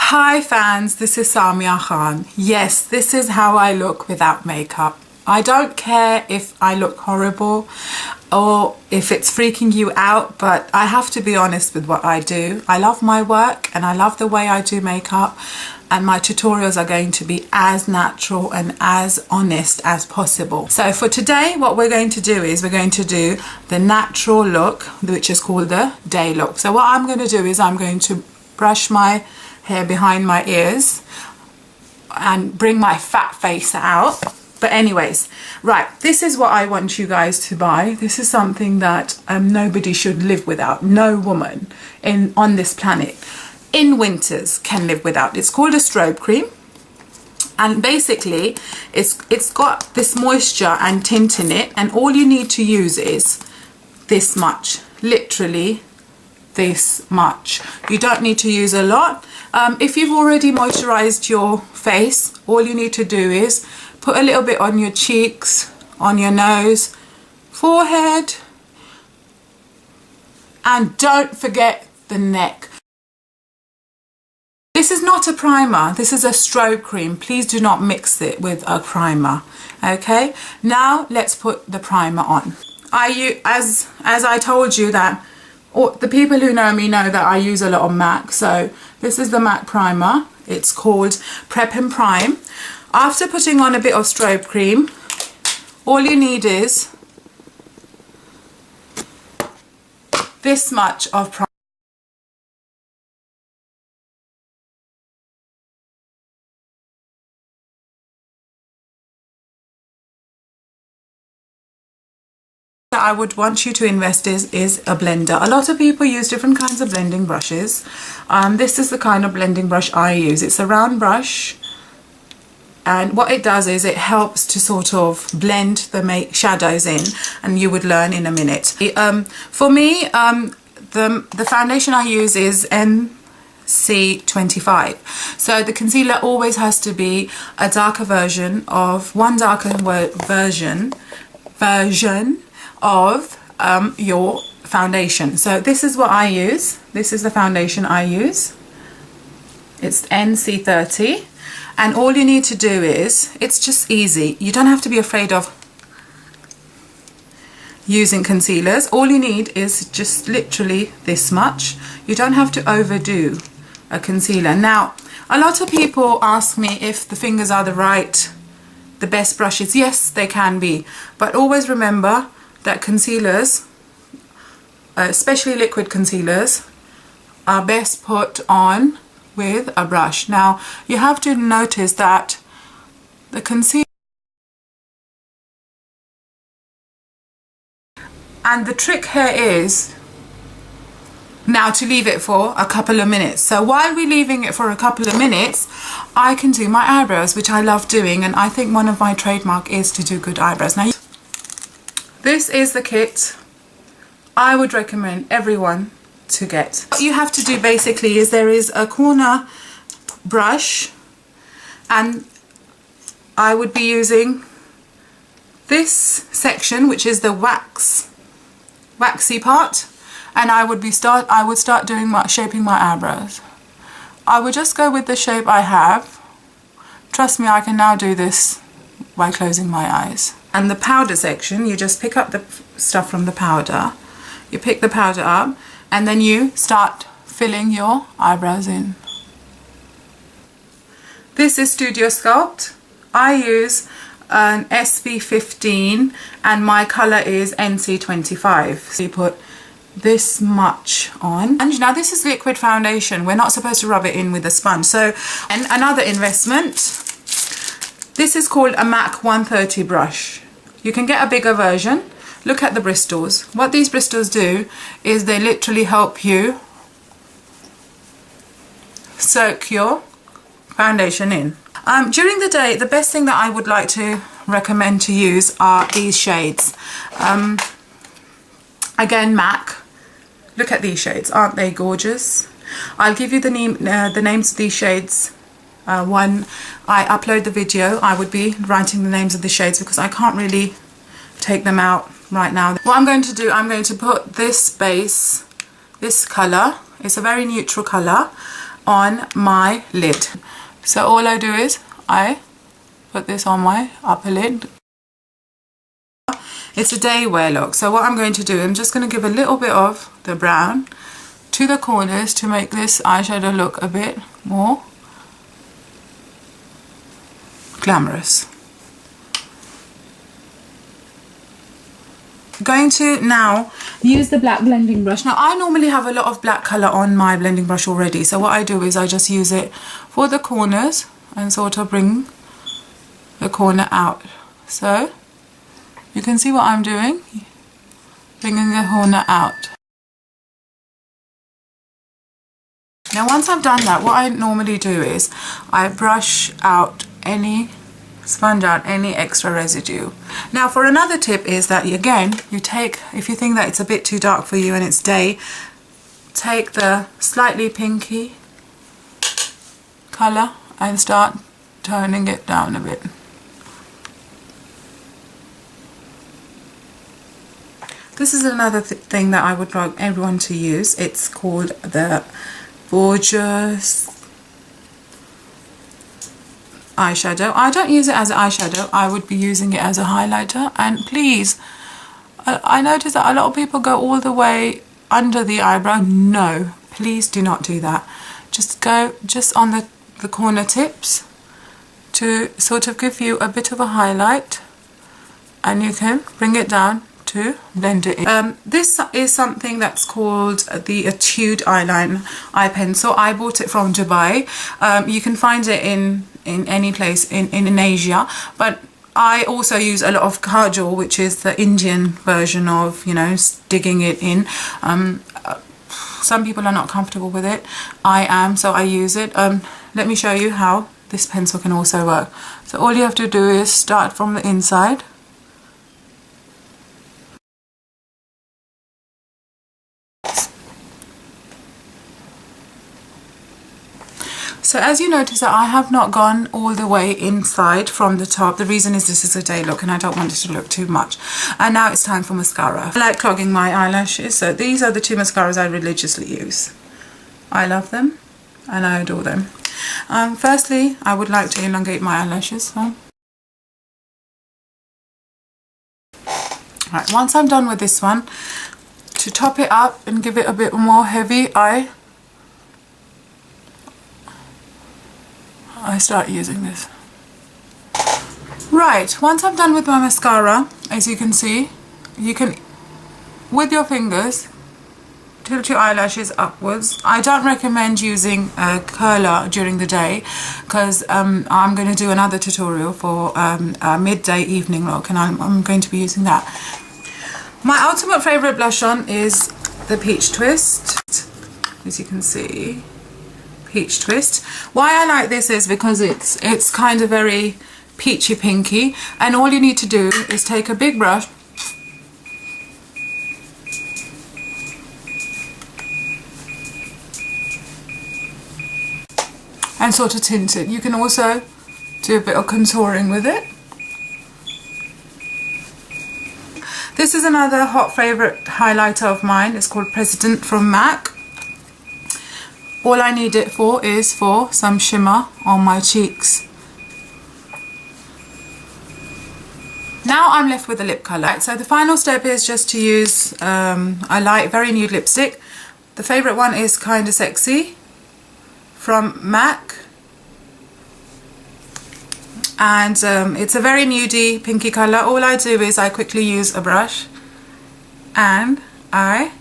Hi fans, this is Saamia Khan. Yes, this is how I look without makeup. I don't care if I look horrible or if it's freaking you out, but I have to be honest with what I do. I love my work and I love the way I do makeup, and my tutorials are going to be as natural and as honest as possible. So for today, what we're going to do is we're going to do the natural look, which is called the day look. So what I'm going to do is I'm going to brush my hair behind my ears and bring my fat face out. But anyways, right, this is what I want you guys to buy. This is something that nobody should live without. No woman on this planet in winters can live without. It's called a Strobe Cream, and basically it's got this moisture and tint in it, and all you need to use is this much, literally this much. You don't need to use a lot. If you've already moisturized your face, all you need to do is put a little bit on your cheeks, on your nose, forehead, and don't forget the neck. This is not a primer, this is a strobe cream. Please do not mix it with a primer. Okay, now let's put the primer on. As I told you that, or the people who know me know that I use a lot of MAC, so this is the MAC primer. It's called Prep and Prime. After putting on a bit of strobe cream, all you need is this much of primer. I would want you to invest is a blender. A lot of people use different kinds of blending brushes. This is the kind of blending brush I use. It's a round brush, and what it does is it helps to sort of blend the shadows in, and you would learn in a minute. For me, the foundation I use is NC30. So the concealer always has to be a darker version of of your foundation. So this is what I use. This is the foundation I use. It's NC30, and all you need to do is, it's just easy. You don't have to be afraid of using concealers. All you need is just literally this much. You don't have to overdo a concealer. Now, a lot of people ask me if the fingers are the best brushes. Yes, they can be, but always remember that concealers, especially liquid concealers, are best put on with a brush. Now, you have to notice that the concealer, and the trick here is now to leave it for a couple of minutes. So while we're leaving it for a couple of minutes, I can do my eyebrows, which I love doing, and I think one of my trademark is to do good eyebrows. Now, this is the kit I would recommend everyone to get. What you have to do basically is there is a corner brush, and I would be using this section, which is the waxy part, and I would start doing shaping my eyebrows. I would just go with the shape I have. Trust me, I can now do this by closing my eyes. And the powder section, you just pick up the stuff from the powder. You pick the powder up, and then you start filling your eyebrows in. This is Studio Sculpt. I use an SB15 and my color is NC25. So you put this much on, and now this is liquid foundation. We're not supposed to rub it in with a sponge. So, and another investment, this is called a MAC 130 brush. You can get a bigger version. Look at the bristles. What these bristles do is they literally help you soak your foundation in. During the day, the best thing that I would like to recommend to use are these shades. Again, MAC. Look at these shades. Aren't they gorgeous? I'll give you the names of these shades. When I upload the video, I would be writing the names of the shades because I can't really take them out right now. What I'm going to do, I'm going to put this base, this color, it's a very neutral color, on my lid. So all I do is I put this on my upper lid. It's a day wear look, so what I'm going to do, I'm just going to give a little bit of the brown to the corners to make this eyeshadow look a bit more glamorous. Going to now use the black blending brush. Now I normally have a lot of black colour on my blending brush already, so what I do is I just use it for the corners and sort of bring the corner out. So you can see what I'm doing, bringing the corner out. Now once I've done that, what I normally do is I brush out sponge out any extra residue. Now for another tip is that again, you take, if you think that it's a bit too dark for you and it's day, take the slightly pinky colour and start toning it down a bit. This is another thing that I would like everyone to use. It's called the Borjous eyeshadow. I don't use it as an eyeshadow, I would be using it as a highlighter. And please, I notice that a lot of people go all the way under the eyebrow. No, please do not do that. Just go just on the corner tips to sort of give you a bit of a highlight, and you can bring it down to blend it in. This is something that's called the Atude eye pencil. I bought it from Dubai. You can find it in any place in Asia, but I also use a lot of kajal, which is the Indian version of, you know, digging it in. Some people are not comfortable with it. I am, so I use it. Let me show you how this pencil can also work. So all you have to do is start from the inside. So as you notice that I have not gone all the way inside from the top. The reason is this is a day look and I don't want it to look too much. And now it's time for mascara. I like clogging my eyelashes, so these are the two mascaras I religiously use. I love them and I adore them. Firstly, I would like to elongate my eyelashes. Right, once I'm done with this one, to top it up and give it a bit more heavy, I start using this. Right, once I'm done with my mascara, as you can see, you can, with your fingers, tilt your eyelashes upwards. I don't recommend using a curler during the day because I'm going to do another tutorial for a midday evening look, and I'm going to be using that. My ultimate favourite blush on is the Peach Twist, as you can see. Peach Twist. Why I like this is because it's kind of very peachy pinky, and all you need to do is take a big brush and sort of tint it. You can also do a bit of contouring with it. This is another hot favourite highlighter of mine. It's called President from MAC. All I need it for is for some shimmer on my cheeks. Now I'm left with a lip colour. So the final step is just to use a light, very nude lipstick. The favourite one is Kinda Sexy from MAC. And it's a very nudie, pinky colour. All I do is I quickly use a brush and I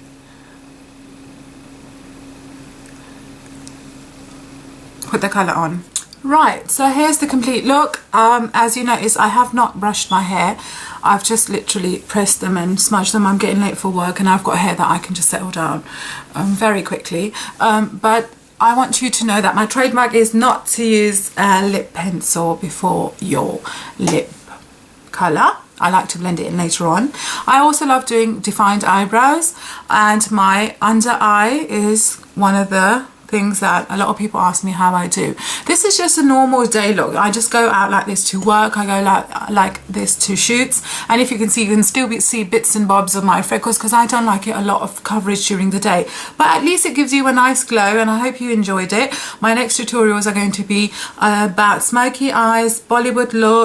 put the colour on. Right, so here's the complete look. As you notice, I have not brushed my hair. I've just literally pressed them and smudged them. I'm getting late for work and I've got hair that I can just settle down very quickly. But I want you to know that my trademark is not to use a lip pencil before your lip colour. I like to blend it in later on. I also love doing defined eyebrows, and my under eye is one of the things that a lot of people ask me how I do. This is just a normal day look. I just go out like this to work. I go like this to shoots, and if you can see, you can still see bits and bobs of my freckles because I don't like it a lot of coverage during the day, but at least it gives you a nice glow, and I hope you enjoyed it. My next tutorials are going to be about smoky eyes, Bollywood look,